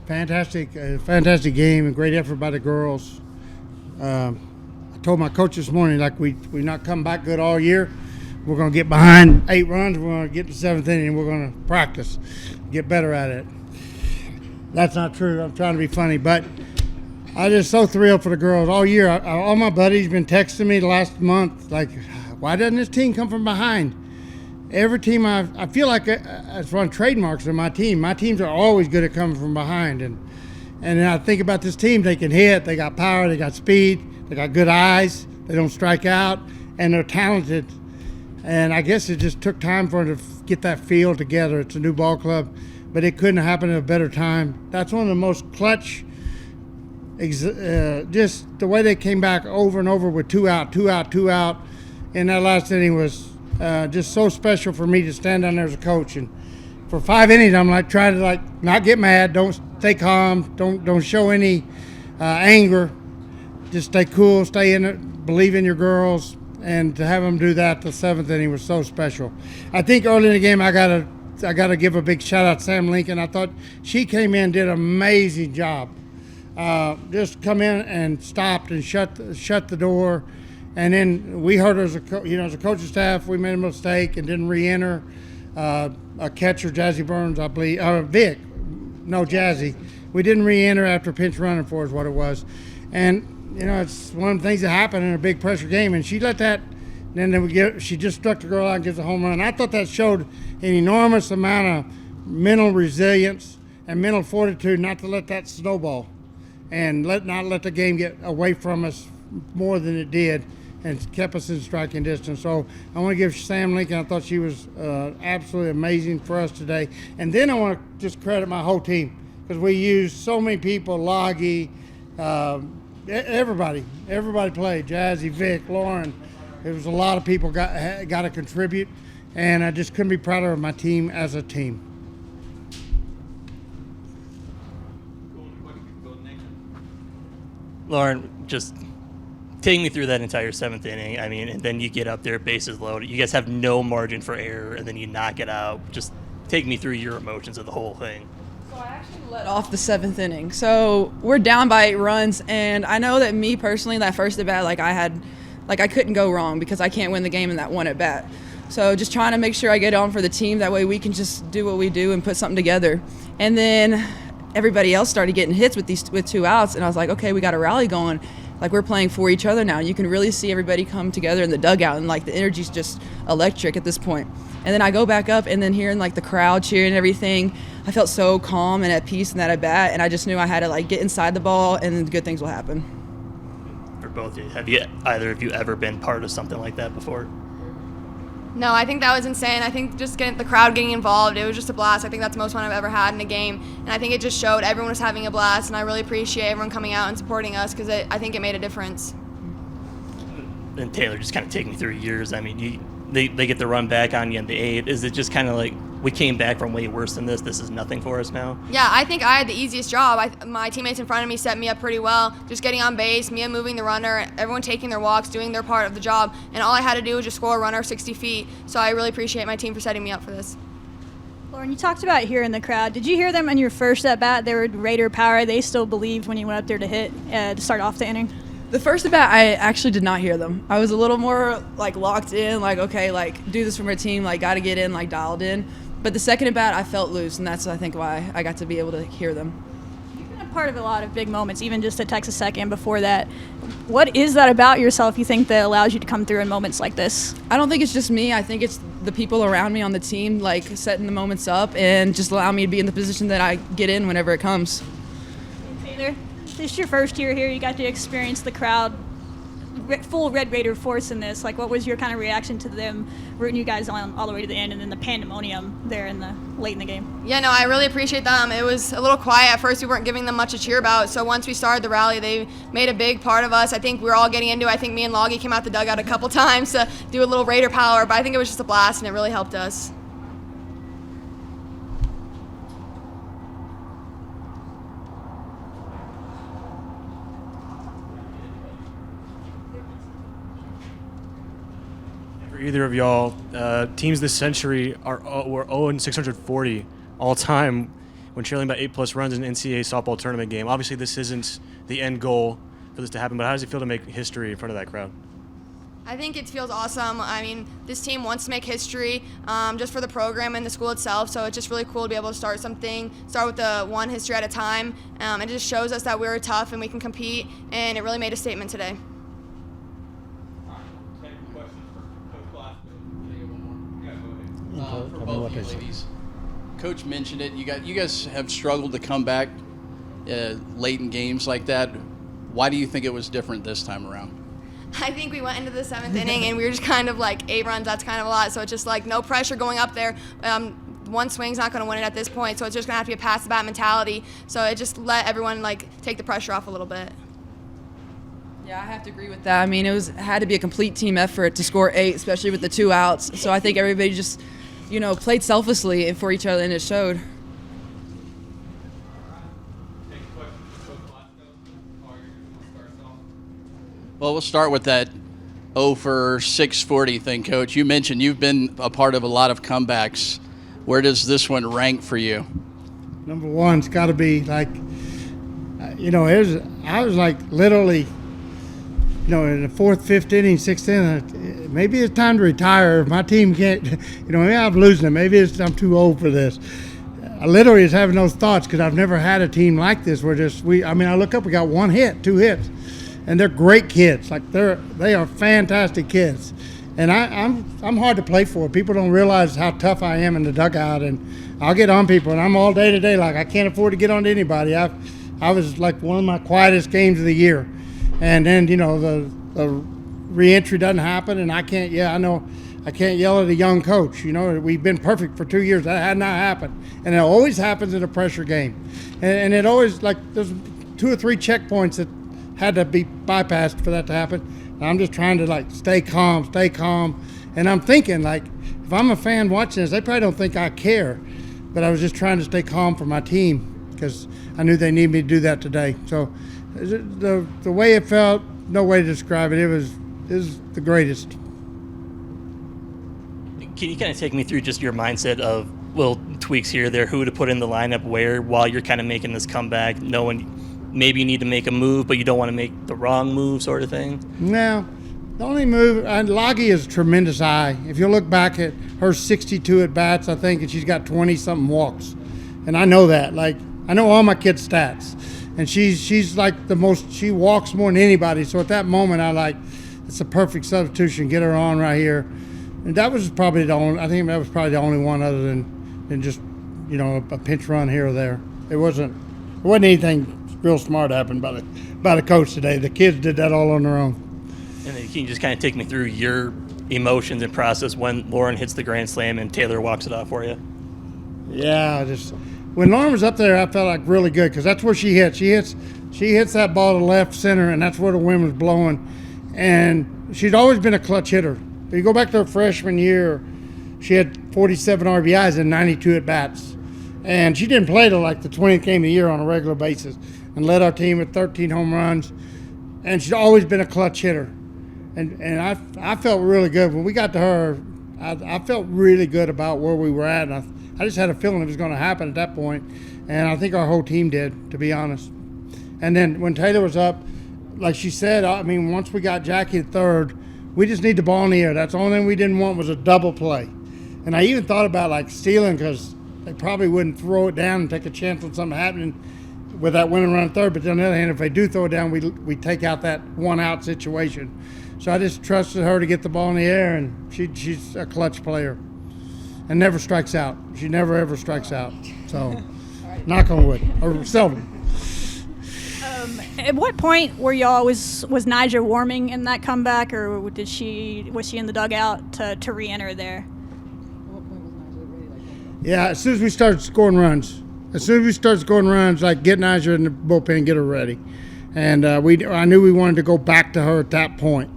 Fantastic game and great effort by the girls. I told my coach this morning, like we not come back good all year. We're going to get behind 8 runs. We're going to get to the 7th inning, and we're going to practice, get better at it. That's not true. I'm trying to be funny, but I'm just so thrilled for the girls all year. All my buddies been texting me the last month, like, why doesn't this team come from behind? Every team I feel like it's one trademarks of my team. My teams are always good at coming from behind, and then I think about this team. They can hit, they got power, they got speed, they got good eyes, they don't strike out, and they're talented. And I guess it just took time for them to get that feel together. It's a new ball club, but it couldn't have happened at a better time. That's one of the most clutch. Just the way they came back over and over with 2 out, in that last inning was just so special for me to stand down there as a coach. And for 5 innings, I'm like trying to not get mad, don't stay calm, don't show any anger, just stay cool, stay in it, believe in your girls, and to have them do that the 7th inning was so special. I think early in the game I gotta give a big shout out to Sam Lincoln. I thought she came in, did an amazing job. Just come in and stopped and shut the door. And then we heard her as a coaching staff, we made a mistake and didn't re-enter. A catcher, Jazzy Burns, I believe, Jazzy. We didn't re-enter after pinch running for us, what it was. And, it's one of the things that happen in a big pressure game. And she let that, she just struck the girl out and gets a home run. I thought that showed an enormous amount of mental resilience and mental fortitude not to let that snowball and not let the game get away from us more than it did and kept us in striking distance. So I want to give Sam Lincoln, I thought she was absolutely amazing for us today. And then I want to just credit my whole team because we used so many people, Loggy, everybody played, Jazzy, Vic, Lauren. There was a lot of people got to contribute, and I just couldn't be prouder of my team as a team. Lauren, just take me through that entire 7th inning. I mean, and then you get up there, bases loaded. You guys have no margin for error, and then you knock it out. Just take me through your emotions of the whole thing. So I actually let off the 7th inning. So we're down by 8 runs, and I know that me personally, that first at bat, I couldn't go wrong because I can't win the game in that one at bat. So just trying to make sure I get on for the team. That way we can just do what we do and put something together. And then everybody else started getting hits with 2 outs, and I was like, okay, we got a rally going. Like, we're playing for each other now. You can really see everybody come together in the dugout, and the energy's just electric at this point. And then I go back up, and then hearing the crowd cheering and everything, I felt so calm and at peace in that at bat, and I just knew I had to get inside the ball, and then good things will happen. For both of you, have either of you ever been part of something like that before? No, I think that was insane. I think just the crowd getting involved, it was just a blast. I think that's the most fun I've ever had in a game. And I think it just showed everyone was having a blast, and I really appreciate everyone coming out and supporting us because I think it made a difference. And Taylor, just kind of take me through yours. I mean, they get the run back on you in the 8th. Is it just kind of like, we came back from way worse than this is nothing for us now? Yeah, I think I had the easiest job. My teammates in front of me set me up pretty well, just getting on base, me moving the runner, everyone taking their walks, doing their part of the job, and all I had to do was just score a runner 60 feet. So I really appreciate my team for setting me up for this. Lauren, you talked about hearing the crowd. Did you hear them in your first at-bat? They were Raider power. They still believed when you went up there to hit to start off the inning? The first at bat, I actually did not hear them. I was a little more locked in, okay, do this for my team, got to get in, dialed in. But the second at bat, I felt loose, and that's, I think, why I got to be able to hear them. You've been a part of a lot of big moments, even just at Texas Second before that. What is that about yourself you think that allows you to come through in moments like this? I don't think it's just me. I think it's the people around me on the team, setting the moments up and just allow me to be in the position that I get in whenever it comes. Taylor, this is your first year here. You got to experience the crowd, full Red Raider force in this. What was your kind of reaction to them rooting you guys on all the way to the end, and then the pandemonium there late in the game? Yeah, no, I really appreciate them. It was a little quiet at first. We weren't giving them much to cheer about. So once we started the rally, they made a big part of us. I think we were all getting into it. I think me and Loggy came out the dugout a couple times to do a little Raider power, but I think it was just a blast, and it really helped us. Either of y'all, teams this century were 0-640 all time when trailing by 8+ runs in an NCAA softball tournament game. Obviously, this isn't the end goal for this to happen, but how does it feel to make history in front of that crowd? I think it feels awesome. I mean, this team wants to make history just for the program and the school itself, so it's just really cool to be able to start with the one history at a time. It just shows us that we're tough and we can compete, and it really made a statement today. For both you ladies. Coach mentioned it. You guys have struggled to come back late in games like that. Why do you think it was different this time around? I think we went into the 7th inning and we were just kind of like 8 runs. That's kind of a lot. So it's just like no pressure going up there. One swing's not going to win it at this point. So it's just going to have to be a pass the bat mentality. So it just let everyone take the pressure off a little bit. Yeah, I have to agree with that. I mean, it had to be a complete team effort to score 8, especially with the 2 outs. So I think everybody just, played selflessly for each other, and it showed. Well, we'll start with that 0 for 640 thing, Coach. You mentioned you've been a part of a lot of comebacks. Where does this one rank for you? Number one's got to be like, I was like literally, in the 4th, 5th inning, 6th inning, maybe it's time to retire. If my team can't, maybe I'm losing it. Maybe I'm too old for this. I literally was having those thoughts because I've never had a team like this where I look up, we got 1 hit, 2 hits. And they're great kids. Like they are fantastic kids, and I'm hard to play for. People don't realize how tough I am in the dugout, and I'll get on people, and I'm all day to day. Like I can't afford to get on to anybody. I was like one of my quietest games of the year, and then the reentry doesn't happen, and I can't. Yeah, I know I can't yell at a young coach. We've been perfect for 2 years. That had not happened, and it always happens in a pressure game, and it always there's 2 or 3 checkpoints that had to be bypassed for that to happen. And I'm just trying to stay calm. And I'm thinking if I'm a fan watching this, they probably don't think I care, but I was just trying to stay calm for my team because I knew they needed me to do that today. So the way it felt, no way to describe it. It was the greatest. Can you kind of take me through just your mindset of little tweaks here or there, who to put in the lineup where while you're kind of making this comeback, knowing maybe you need to make a move, but you don't want to make the wrong move sort of thing? No. The only move, and Loggy is a tremendous eye. If you look back at her 62 at-bats, I think, and she's got 20-something walks. And I know that. I know all my kids' stats. And she's like the most, she walks more than anybody. So at that moment, it's a perfect substitution. Get her on right here. And that was probably the only one other than just, a pinch run here or there. It wasn't anything real smart happened by the coach today. The kids did that all on their own. And then can you just kind of take me through your emotions and process when Lauren hits the grand slam and Taylor walks it off for you? Yeah, when Lauren was up there, I felt really good because that's where she hits. She hits that ball to left center, and that's where the wind was blowing. And she's always been a clutch hitter. If you go back to her freshman year, she had 47 RBIs and 92 at bats. And she didn't play till the 20th game of the year on a regular basis and led our team with 13 home runs. And she's always been a clutch hitter. And I felt really good. When we got to her, I felt really good about where we were at. And I just had a feeling it was going to happen at that point. And I think our whole team did, to be honest. And then when Taylor was up, like she said, once we got Jackie at third, we just need the ball in the air. That's the only thing we didn't want was a double play. And I even thought about stealing because they probably wouldn't throw it down and take a chance on something happening with that winning run third. But on the other hand, if they do throw it down, we take out that 1-out situation. So I just trusted her to get the ball in the air, and she's a clutch player and never strikes out. She never, ever strikes out. So knock on wood, or seldom. At what point was Nyjah warming in that comeback, or was she in the dugout to re-enter there? Yeah, as soon as we started scoring runs, get Nyjah in the bullpen and get her ready. And I knew we wanted to go back to her at that point.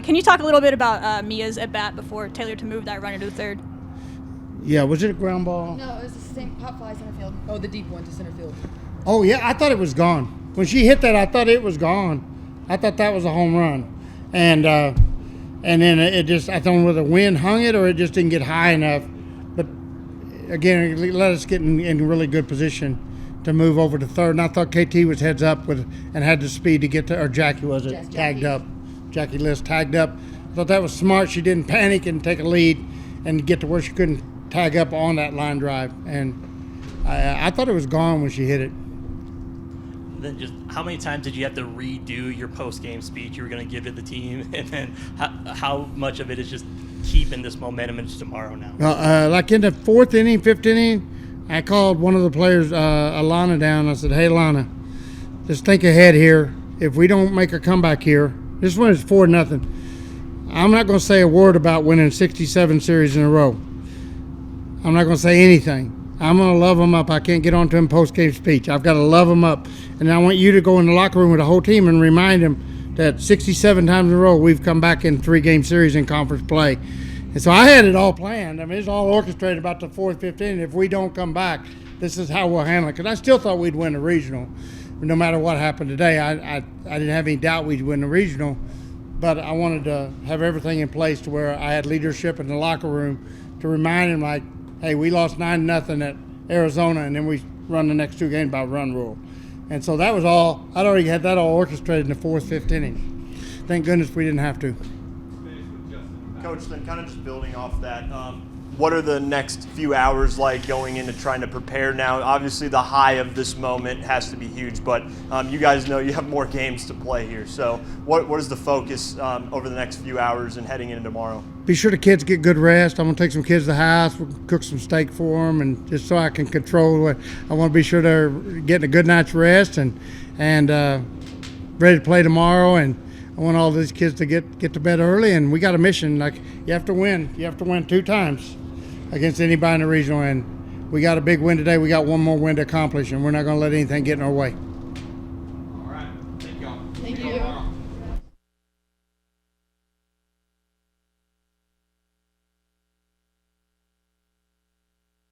Can you talk a little bit about Mia's at-bat before Taylor to move that runner to the third? Yeah, was it a ground ball? No, it was the same pop fly center field. Oh, the deep one to center field. Oh, yeah, I thought it was gone. When she hit that, I thought it was gone. I thought that was a home run. And then it just, I don't know whether the wind hung it or it just didn't get high enough again, it let us get in really good position to move over to third. And I thought KT was heads up and had the speed to get to, or Jackie was it, Yes, tagged Jackie. up. Jackie List tagged up. I thought that was smart. She didn't panic and take a lead and get to where she couldn't tag up on that line drive. And I thought it was gone when she hit it. Then just how many times did you have to redo your post-game speech you were going to give to the team? And then how much of it is just keeping this momentum into tomorrow now? Like in the fourth inning, fifth inning, I called one of the players, Alana, down. I said, hey, Alana, just think ahead here. If we don't make a comeback here, this one is 4-0. I'm not going to say a word about winning 67 series in a row. I'm not going to say anything. I'm going to love them up. I can't get on to him post-game speech. I've got to love them up. And I want you to go in the locker room with the whole team and remind them that 67 times in a row we've come back in 3-game series in conference play. And so I had it all planned. I mean, it's all orchestrated about the fourth, fifth inning. If we don't come back, this is how we'll handle it. Because I still thought we'd win the regional. No matter what happened today, I didn't have any doubt we'd win the regional. But I wanted to have everything in place to where I had leadership in the locker room to remind him, like, hey, we lost 9-0 at Arizona, and then we run the next 2 games by run rule. And so that was all. I'd already had that all orchestrated in the fourth, fifth inning. Thank goodness we didn't have to. Coach, then kind of just building off that, what are the next few hours like going into trying to prepare now? Obviously, the high of this moment has to be huge, but you guys know you have more games to play here. So what is the focus over the next few hours and heading into tomorrow? Be sure the kids get good rest. I'm going to take some kids to the house, we'll cook some steak for them, and just so I can control what I want to be sure they're getting a good night's rest and ready to play tomorrow. And I want all these kids to get to bed early, and we got a mission. Like, you have to win. You have to win 2 times against anybody in the regional, and we got a big win today. We got one more win to accomplish, and we're not going to let anything get in our way. All right. Thank y'all. Thank you.